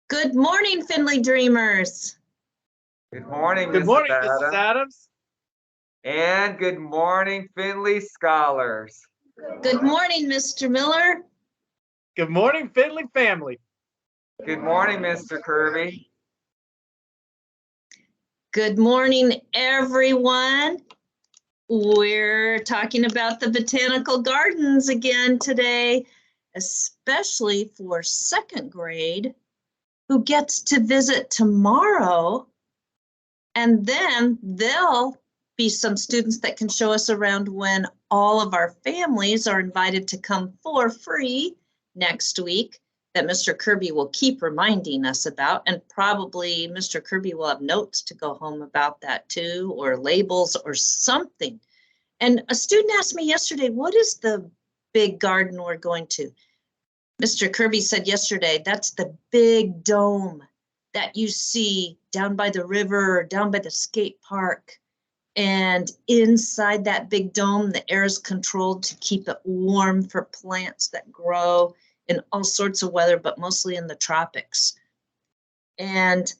Good morning, Findlay Dreamers. Good morning, Good Mrs. morning, Adams. Mrs. Adams. And good morning, Findlay Scholars. Good morning, Mr. Miller. Good morning, Findlay family. Good morning, Mr. Kirby. Good morning, everyone. We're talking about the botanical gardens again today, especially for second grade, who gets to visit tomorrow. And then there'll be some students that can show us around when all of our families are invited to come for free next week, that Mr. Kirby will keep reminding us about. And probably Mr. Kirby will have notes to go home about that too, or labels or something. And a student asked me yesterday, what is the big garden we're going to? Mr. Kirby said yesterday, that's the big dome that you see down by the river or down by the skate park. And inside that big dome, the air is controlled to keep it warm for plants that grow in all sorts of weather, but mostly in the tropics. And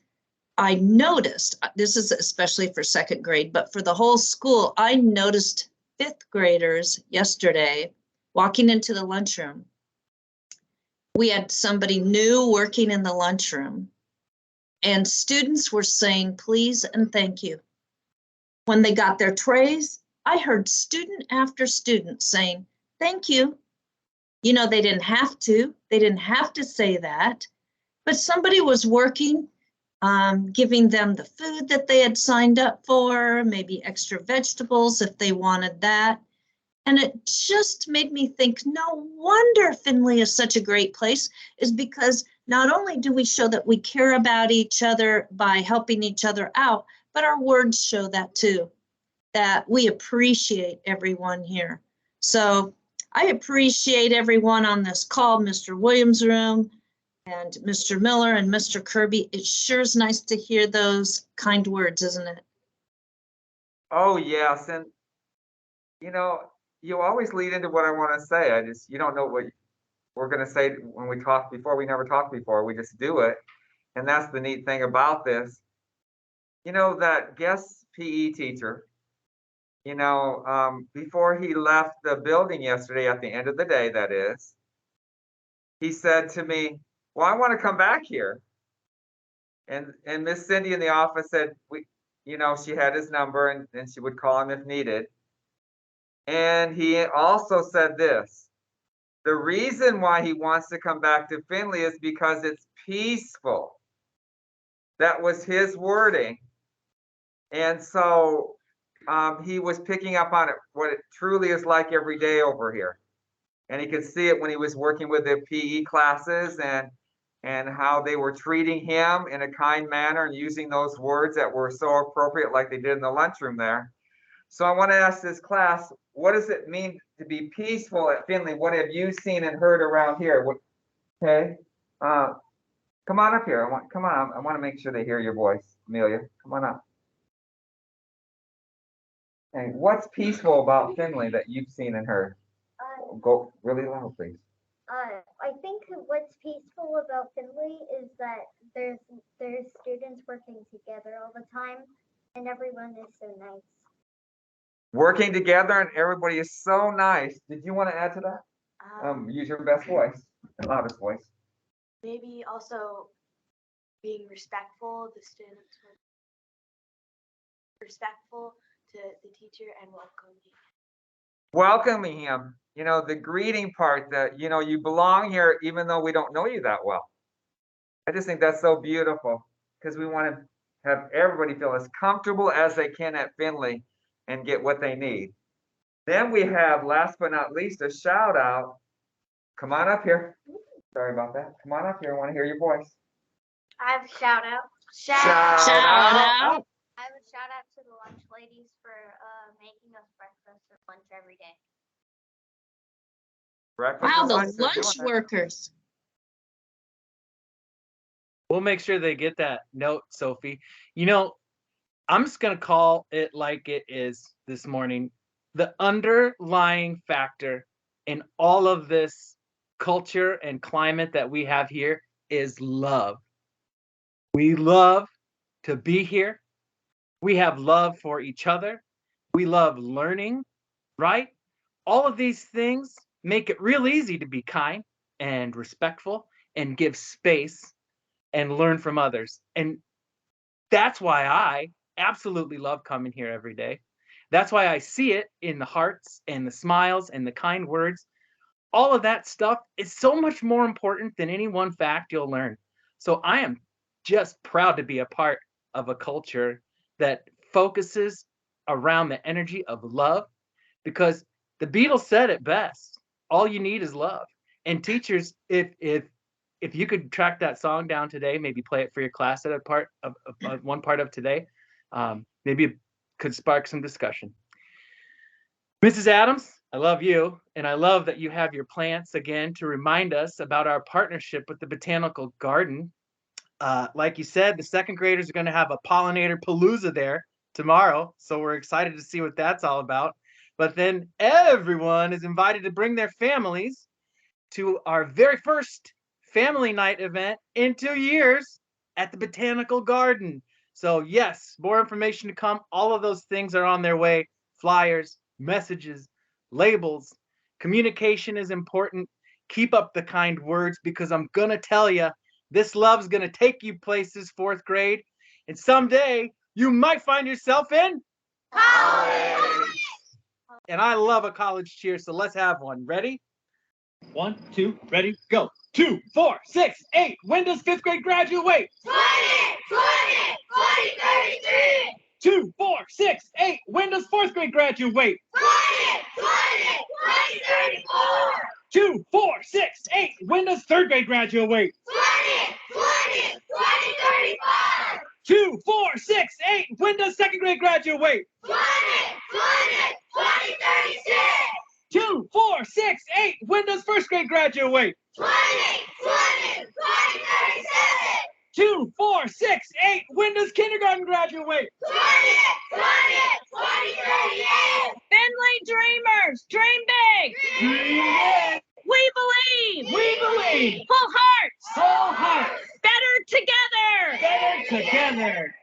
I noticed, this is especially for second grade, but for the whole school, I noticed fifth graders yesterday walking into the lunchroom. We had somebody new working in the lunchroom, and students were saying please and thank you. When they got their trays, I heard student after student saying thank you. You know, they didn't have to. They didn't have to say that, but somebody was working, giving them the food that they had signed up for, maybe extra vegetables if they wanted that. And it just made me think, no wonder Findlay is such a great place, is because not only do we show that we care about each other by helping each other out, but our words show that too, that we appreciate everyone here. So I appreciate everyone on this call, Mr. Williams' room and Mr. Miller and Mr. Kirby. It sure is nice to hear those kind words, isn't it? Oh, yes. And, you know, you always lead into what I want to say. You don't know what we're going to say when we talk before. We never talked before. We just do it. And that's the neat thing about this. You know, that guest PE teacher, before he left the building yesterday, at the end of the day, that is, he said to me, well, I want to come back here. And Miss Cindy in the office said, she had his number and she would call him if needed. And he also said this, the reason why he wants to come back to Findlay is because it's peaceful. That was his wording. And so he was picking up on it, what it truly is like every day over here. And he could see it when he was working with the PE classes and how they were treating him in a kind manner and using those words that were so appropriate, like they did in the lunchroom there. So I want to ask this class, what does it mean to be peaceful at Findlay? What have you seen and heard around here? Okay, come on up here. I want to make sure they hear your voice, Amelia. Come on up. Hey, what's peaceful about Findlay that you've seen and heard? Go really loud, please. I think what's peaceful about Findlay is that there's students working together all the time, and everyone is so nice. Working together and everybody is so nice. Did you want to add to that? Use your best voice, loudest voice. Maybe also being respectful. The students were respectful to the teacher and welcoming him. The greeting part, that you belong here even though we don't know you that well. I just think that's so beautiful, because we want to have everybody feel as comfortable as they can at Findlay and get what they need. Then we have, last but not least, a shout out. Come on up here. Sorry about that. Come on up here. I want to hear your voice. I have a shout out. Shout out. I have a shout out to the lunch ladies for making us breakfast or lunch every day. Breakfast Wow, and the lunch, they're doing lunch that. workers. We'll make sure they get that note, Sophie. I'm just going to call it like it is this morning. The underlying factor in all of this culture and climate that we have here is love. We love to be here. We have love for each other. We love learning, right? All of these things make it real easy to be kind and respectful and give space and learn from others. And that's why I absolutely love coming here every day. That's why I see it in the hearts and the smiles and the kind words. All of that stuff is so much more important than any one fact you'll learn. So I am just proud to be a part of a culture that focuses around the energy of love, because the Beatles said it best. All you need is love. And teachers, if you could track that song down today, maybe play it for your class at a part of one part of today, maybe it could spark some discussion. Mrs. Adams, I love you, and I love that you have your plants again to remind us about our partnership with the Botanical Garden. Like you said, the second graders are going to have a pollinator palooza there tomorrow, so we're excited to see what that's all about. But then everyone is invited to bring their families to our very first family night event in 2 years at the Botanical Garden. So yes, more information to come. All of those things are on their way. Flyers, messages, labels. Communication is important. Keep up the kind words, because I'm going to tell you, this love's going to take you places, fourth grade. And someday you might find yourself in college. And I love a college cheer, so let's have one. Ready? 1, 2, ready, go. 2, 4, 6, 8. When does fifth grade graduate? 20, 33. 2, 4, 6, 8. When does fourth grade graduate? 20, 34. 2, 4, 6, 8. When does third grade graduate? 20, 35. 2, 4, 6, 8. When does second grade graduate? 20, 36. 2, 4, 6, 8. When does first grade graduate? 20, 37. 2, 4, 6, 8. When does kindergarten graduate? 20, 38. Finley Dreamers, dream big. We believe. We believe. Full hearts. Whole heart. Better together. Better together.